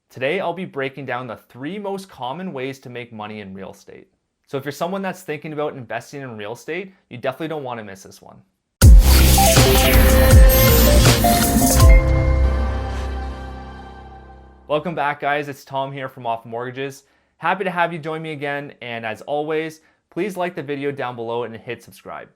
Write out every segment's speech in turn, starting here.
Today, I'll be breaking down the 3 most common ways to make money in real estate. So if you're someone that's thinking about investing in real estate, you definitely don't want to miss this one. Welcome back, guys. It's Tom here from Off Mortgages. Happy to have you join me again. And as always, please like the video down below and hit subscribe.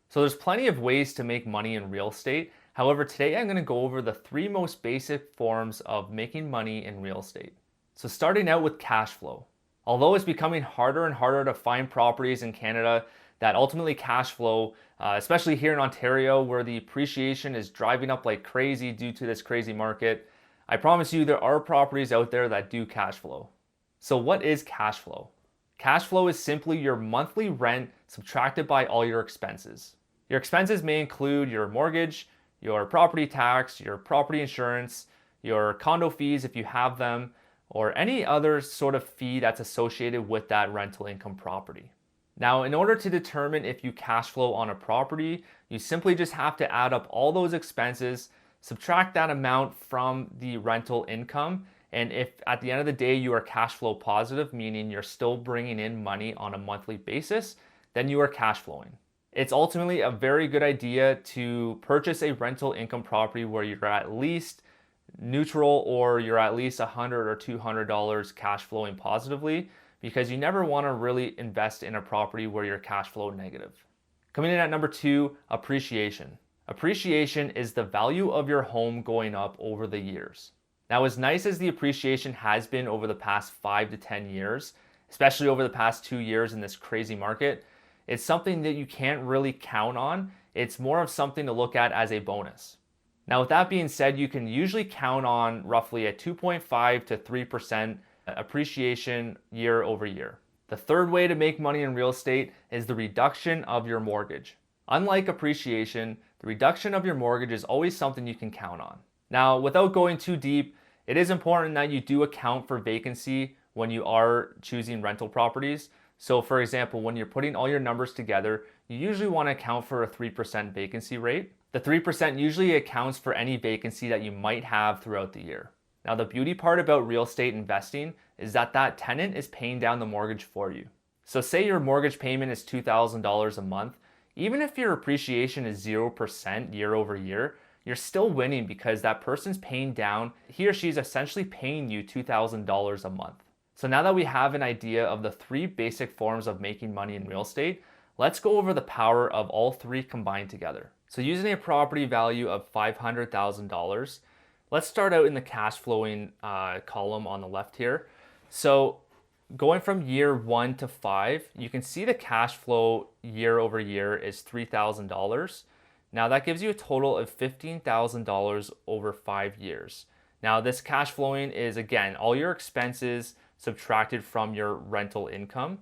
So there's plenty of ways to make money in real estate. However, today I'm going to go over the 3 most basic forms of making money in real estate. So starting out with cash flow. Although it's becoming harder and harder to find properties in Canada that ultimately cash flow, especially here in Ontario where the appreciation is driving up like crazy due to this crazy market, I promise you there are properties out there that do cash flow. So what is cash flow? Cash flow is simply your monthly rent subtracted by all your expenses. Your expenses may include your mortgage, your property tax, your property insurance, your condo fees if you have them, or any other sort of fee that's associated with that rental income property. Now, in order to determine if you cash flow on a property, you simply just have to add up all those expenses, subtract that amount from the rental income, and if at the end of the day you are cash flow positive, meaning you're still bringing in money on a monthly basis, then you are cash flowing. It's ultimately a very good idea to purchase a rental income property where you're at least neutral or you're at least $100 or $200 cash flowing positively, because you never want to really invest in a property where you're cash flow negative. Coming in at number 2, appreciation. Appreciation is the value of your home going up over the years. Now, as nice as the appreciation has been over the past 5 to 10 years, especially over the past 2 years in this crazy market, it's something that you can't really count on. It's more of something to look at as a bonus. Now, with that being said, you can usually count on roughly a 2.5 to 3% appreciation year over year. The third way to make money in real estate is the reduction of your mortgage. Unlike appreciation, the reduction of your mortgage is always something you can count on. Now, without going too deep, it is important that you do account for vacancy when you are choosing rental properties. So for example, when you're putting all your numbers together, you usually want to account for a 3% vacancy rate. The 3% usually accounts for any vacancy that you might have throughout the year. Now, the beauty part about real estate investing is that that tenant is paying down the mortgage for you. So say your mortgage payment is $2,000 a month, even if your appreciation is 0% year over year, you're still winning because that person's paying down, he or she's essentially paying you $2,000 a month. So now that we have an idea of the 3 basic forms of making money in real estate, let's go over the power of all 3 combined together. So using a property value of $500,000, let's start out in the cash flowing column on the left here. So going from year 1 to 5, you can see the cash flow year over year is $3,000. Now that gives you a total of $15,000 over 5 years. Now this cash flowing is, again, all your expenses subtracted from your rental income.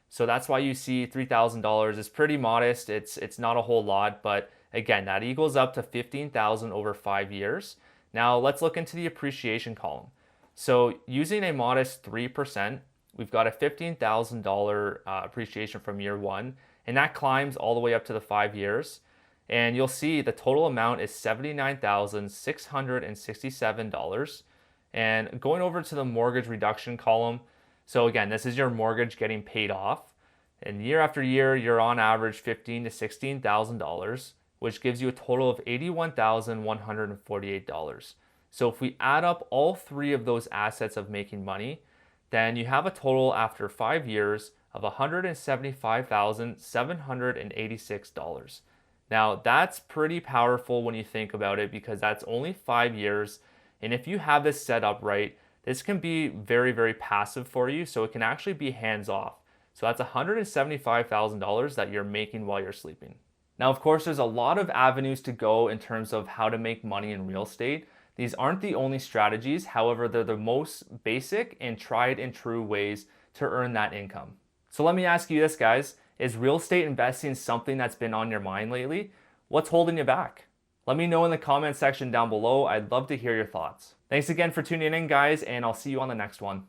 So that's why you see $3,000 is pretty modest. It's not a whole lot, but again, that equals up to $15,000 over 5 years. Now let's look into the appreciation column. So using a modest 3%, we've got a $15,000 appreciation from year 1, and that climbs all the way up to the 5 years. And you'll see the total amount is $79,667. And going over to the mortgage reduction column, so again, this is your mortgage getting paid off. And year after year, you're on average $15,000 to $16,000, which gives you a total of $81,148. So if we add up all 3 of those assets of making money, then you have a total after 5 years of $175,786. Now that's pretty powerful when you think about it, because that's only 5 years. And if you have this set up right, this can be very, very passive for you. So it can actually be hands off. So that's $175,000 that you're making while you're sleeping. Now, of course, there's a lot of avenues to go in terms of how to make money in real estate. These aren't the only strategies. However, they're the most basic and tried and true ways to earn that income. So let me ask you this, guys. Is real estate investing something that's been on your mind lately? What's holding you back? Let me know in the comment section down below. I'd love to hear your thoughts. Thanks again for tuning in, guys, and I'll see you on the next one.